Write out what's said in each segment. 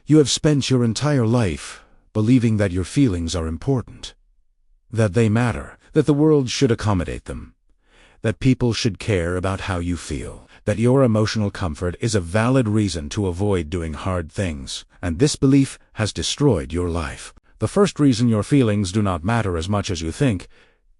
You have spent your entire life believing that your feelings are important, that they matter, that the world should accommodate them, that people should care about how you feel, that your emotional comfort is a valid reason to avoid doing hard things, and this belief has destroyed your life. The first reason your feelings do not matter as much as you think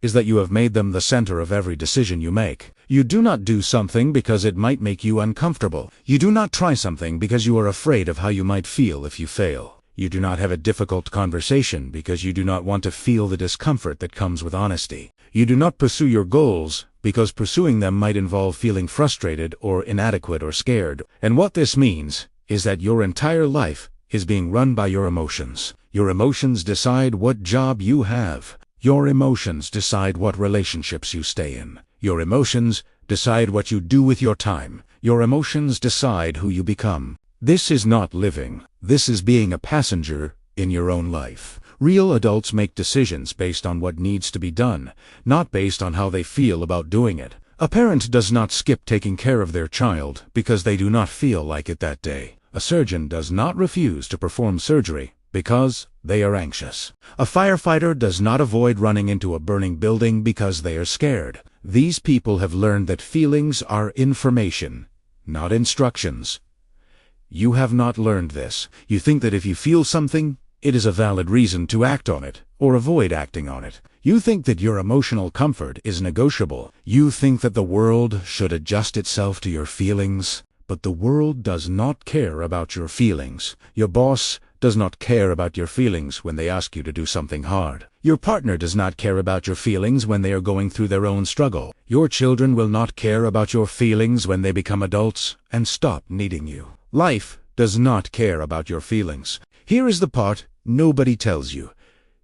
is that you have made them the center of every decision you make. You do not do something because it might make you uncomfortable. You do not try something because you are afraid of how you might feel if you fail. You do not have a difficult conversation because you do not want to feel the discomfort that comes with honesty. You do not pursue your goals because pursuing them might involve feeling frustrated or inadequate or scared. And what this means is that your entire life is being run by your emotions. Your emotions decide what job you have. Your emotions decide what relationships you stay in. Your emotions decide what you do with your time. Your emotions decide who you become. This is not living. This is being a passenger in your own life. Real adults make decisions based on what needs to be done, not based on how they feel about doing it. A parent does not skip taking care of their child because they do not feel like it that day. A surgeon does not refuse to perform surgery because they are anxious. A firefighter does not avoid running into a burning building because they are scared. These people have learned that feelings are information, not instructions. You have not learned this. You think that if you feel something, it is a valid reason to act on it, or avoid acting on it. You think that your emotional comfort is negotiable. You think that the world should adjust itself to your feelings, but the world does not care about your feelings. Your boss does not care about your feelings when they ask you to do something hard. Your partner does not care about your feelings when they are going through their own struggle. Your children will not care about your feelings when they become adults and stop needing you. Life does not care about your feelings. Here is the part nobody tells you.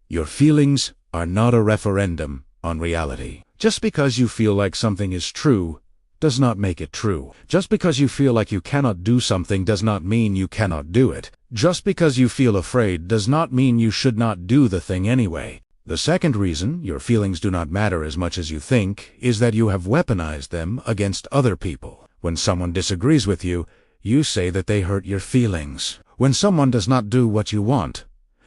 Your feelings are not a referendum on reality. Just because you feel like something is true does not make it true. Just because you feel like you cannot do something does not mean you cannot do it. Just because you feel afraid does not mean you should not do the thing anyway. The second reason your feelings do not matter as much as you think is that you have weaponized them against other people. When someone disagrees with you, you say that they hurt your feelings. When someone does not do what you want,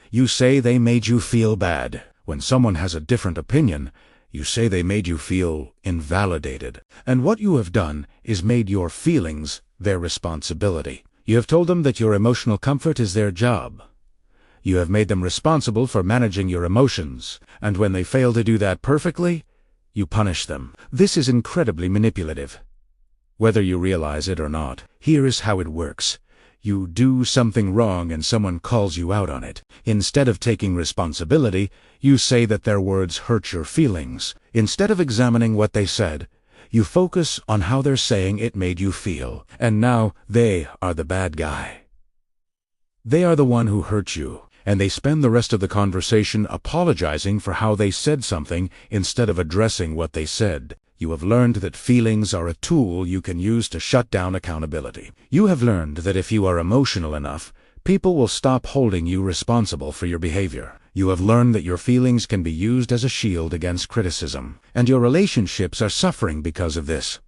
you say they made you feel bad. When someone has a different opinion, you say they made you feel invalidated. And what you have done is made your feelings their responsibility. You have told them that your emotional comfort is their job. You have made them responsible for managing your emotions, and when they fail to do that perfectly, you punish them. This is incredibly manipulative. Whether you realize it or not, here is how it works. You do something wrong and someone calls you out on it. Instead of taking responsibility, you say that their words hurt your feelings. Instead of examining what they said, you focus on how they're saying it made you feel. And now they are the bad guy. They are the one who hurt you, and they spend the rest of the conversation apologizing for how they said something instead of addressing what they said. You have learned that feelings are a tool you can use to shut down accountability. You have learned that if you are emotional enough, people will stop holding you responsible for your behavior. You have learned that your feelings can be used as a shield against criticism, and your relationships are suffering because of this.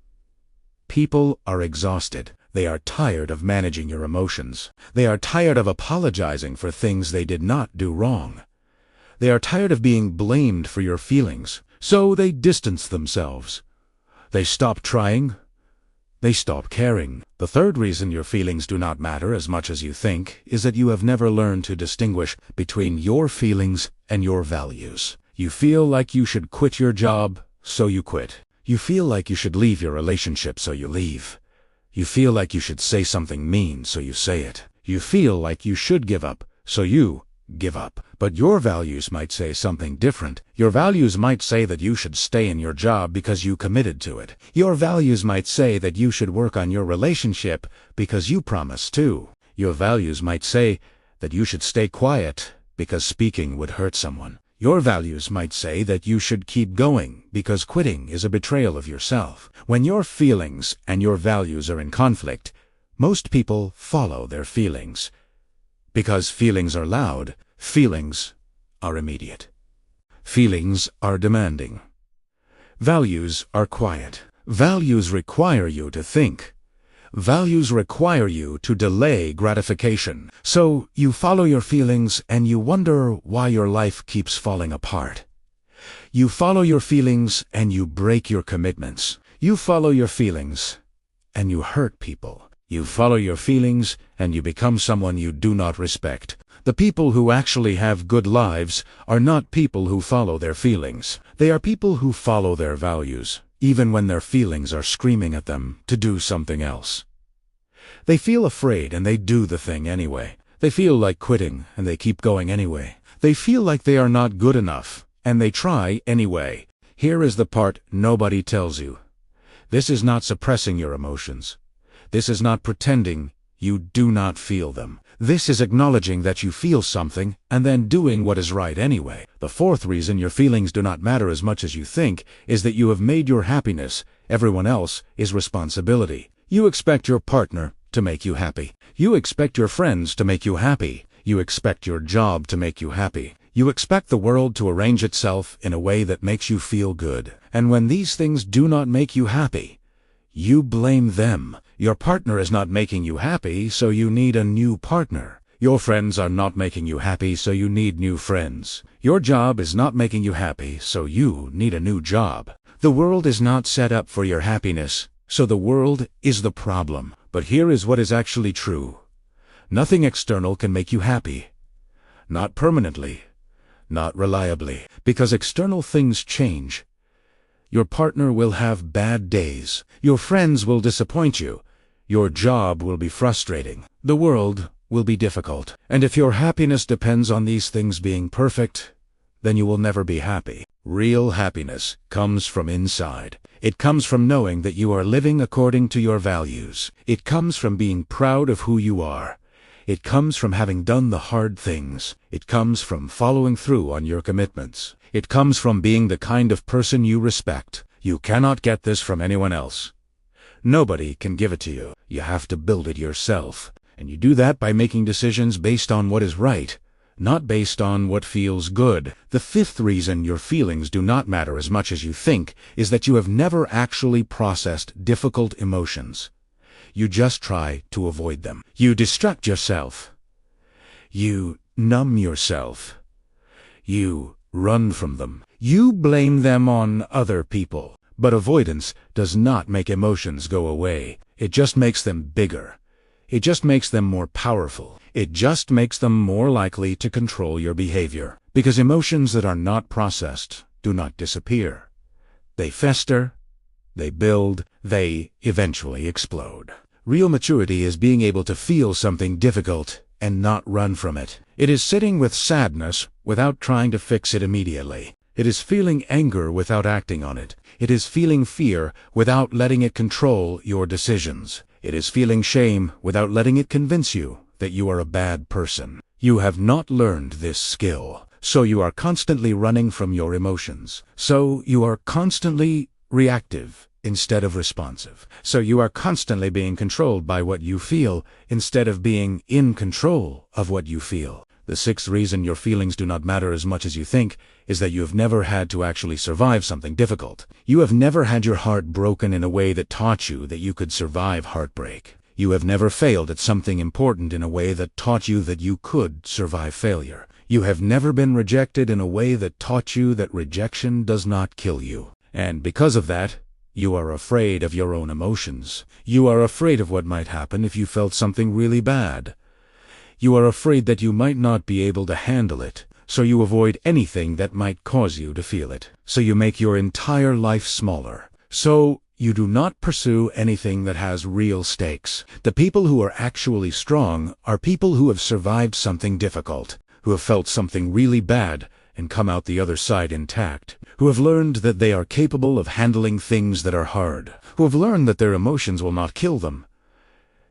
People are exhausted. They are tired of managing your emotions. They are tired of apologizing for things they did not do wrong. They are tired of being blamed for your feelings. So they distance themselves. They stop trying. They stop caring. The third reason your feelings do not matter as much as you think is that you have never learned to distinguish between your feelings and your values. You feel like you should quit your job, so you quit. You feel like you should leave your relationship, so you leave. You feel like you should say something mean, so you say it. You feel like you should give up, so you give up. But your values might say something different. Your values might say that you should stay in your job because you committed to it. Your values might say that you should work on your relationship because you promised to. Your values might say that you should stay quiet because speaking would hurt someone. Your values might say that you should keep going because quitting is a betrayal of yourself. When your feelings and your values are in conflict, most people follow their feelings. Because feelings are loud, feelings are immediate. Feelings are demanding. Values are quiet. Values require you to think. Values require you to delay gratification. So you follow your feelings and you wonder why your life keeps falling apart. You follow your feelings and you break your commitments. You follow your feelings and you hurt people. You follow your feelings and you become someone you do not respect. The people who actually have good lives are not people who follow their feelings. They are people who follow their values, even when their feelings are screaming at them to do something else. They feel afraid and they do the thing anyway. They feel like quitting and they keep going anyway. They feel like they are not good enough and they try anyway. Here is the part nobody tells you. This is not suppressing your emotions. This is not pretending you do not feel them. This is acknowledging that you feel something and then doing what is right anyway. The fourth reason your feelings do not matter as much as you think is that you have made your happiness everyone else is responsibility. You expect your partner to make you happy. You expect your friends to make you happy. You expect your job to make you happy. You expect the world to arrange itself in a way that makes you feel good. And when these things do not make you happy, you blame them. Your partner is not making you happy, so you need a new partner. Your friends are not making you happy, so you need new friends. Your job is not making you happy, so you need a new job. The world is not set up for your happiness, so the world is the problem. But here is what is actually true. Nothing external can make you happy. Not permanently. Not reliably. Because external things change. Your partner will have bad days. Your friends will disappoint you. Your job will be frustrating. The world will be difficult. And if your happiness depends on these things being perfect, then you will never be happy. Real happiness comes from inside. It comes from knowing that you are living according to your values. It comes from being proud of who you are. It comes from having done the hard things. It comes from following through on your commitments. It comes from being the kind of person you respect. You cannot get this from anyone else. Nobody can give it to you. You have to build it yourself. And you do that by making decisions based on what is right, not based on what feels good. The fifth reason your feelings do not matter as much as you think is that you have never actually processed difficult emotions. You just try to avoid them. You distract yourself. You numb yourself. You run from them. You blame them on other people. But avoidance does not make emotions go away. It just makes them bigger. It just makes them more powerful. It just makes them more likely to control your behavior. Because emotions that are not processed do not disappear. They fester, they build, they eventually explode. Real maturity is being able to feel something difficult and not run from it. It is sitting with sadness without trying to fix it immediately. It is feeling anger without acting on it. It is feeling fear without letting it control your decisions. It is feeling shame without letting it convince you that you are a bad person. You have not learned this skill, so you are constantly running from your emotions. So you are constantly reactive instead of responsive. So you are constantly being controlled by what you feel instead of being in control of what you feel. The sixth reason your feelings do not matter as much as you think is that you have never had to actually survive something difficult. You have never had your heart broken in a way that taught you that you could survive heartbreak. You have never failed at something important in a way that taught you that you could survive failure. You have never been rejected in a way that taught you that rejection does not kill you. And because of that, you are afraid of your own emotions. You are afraid of what might happen if you felt something really bad. You are afraid that you might not be able to handle it, so you avoid anything that might cause you to feel it. So you make your entire life smaller. So you do not pursue anything that has real stakes. The people who are actually strong are people who have survived something difficult, who have felt something really bad and come out the other side intact, who have learned that they are capable of handling things that are hard, who have learned that their emotions will not kill them.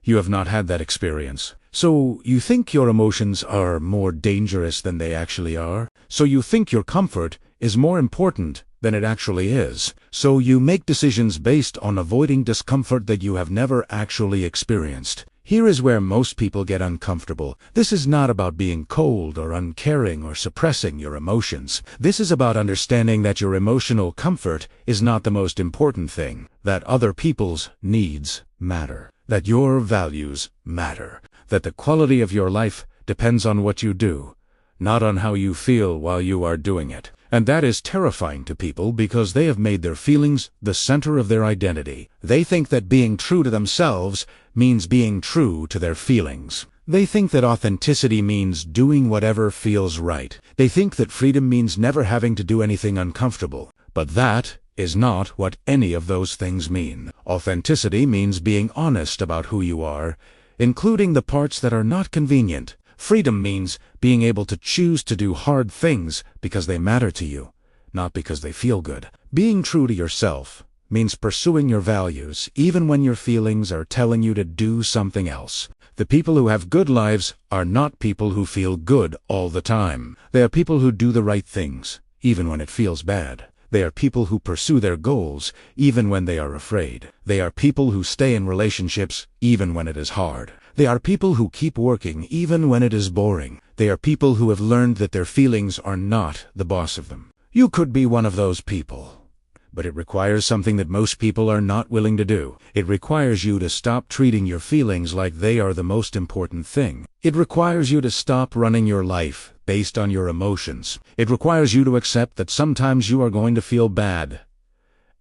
You have not had that experience. So you think your emotions are more dangerous than they actually are. So you think your comfort is more important than it actually is. So you make decisions based on avoiding discomfort that you have never actually experienced. Here is where most people get uncomfortable. This is not about being cold or uncaring or suppressing your emotions. This is about understanding that your emotional comfort is not the most important thing, that other people's needs matter. that your values matter, that the quality of your life depends on what you do, not on how you feel while you are doing it. And that is terrifying to people because they have made their feelings the center of their identity. They think that being true to themselves means being true to their feelings. They think that authenticity means doing whatever feels right. They think that freedom means never having to do anything uncomfortable. But that is not what any of those things mean. Authenticity means being honest about who you are, including the parts that are not convenient. Freedom means being able to choose to do hard things because they matter to you, not because they feel good. Being true to yourself means pursuing your values even when your feelings are telling you to do something else. The people who have good lives are not people who feel good all the time. They are people who do the right things, even when it feels bad. They are people who pursue their goals even when they are afraid. They are people who stay in relationships even when it is hard. They are people who keep working even when it is boring. They are people who have learned that their feelings are not the boss of them. You could be one of those people, but it requires something that most people are not willing to do. It requires you to stop treating your feelings like they are the most important thing. It requires you to stop running your life based on your emotions. It requires you to accept that sometimes you are going to feel bad,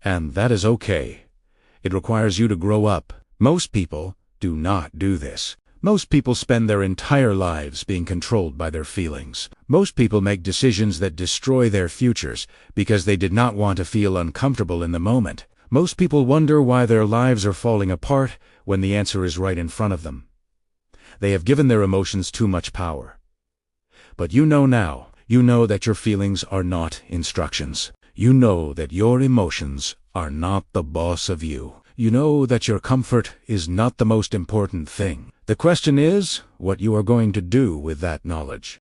and that is okay. It requires you to grow up. Most people do not do this. Most people spend their entire lives being controlled by their feelings. Most people make decisions that destroy their futures because they did not want to feel uncomfortable in the moment. Most people wonder why their lives are falling apart when the answer is right in front of them. They have given their emotions too much power. But you know now, you know that your feelings are not instructions. You know that your emotions are not the boss of you. You know that your comfort is not the most important thing. The question is what you are going to do with that knowledge.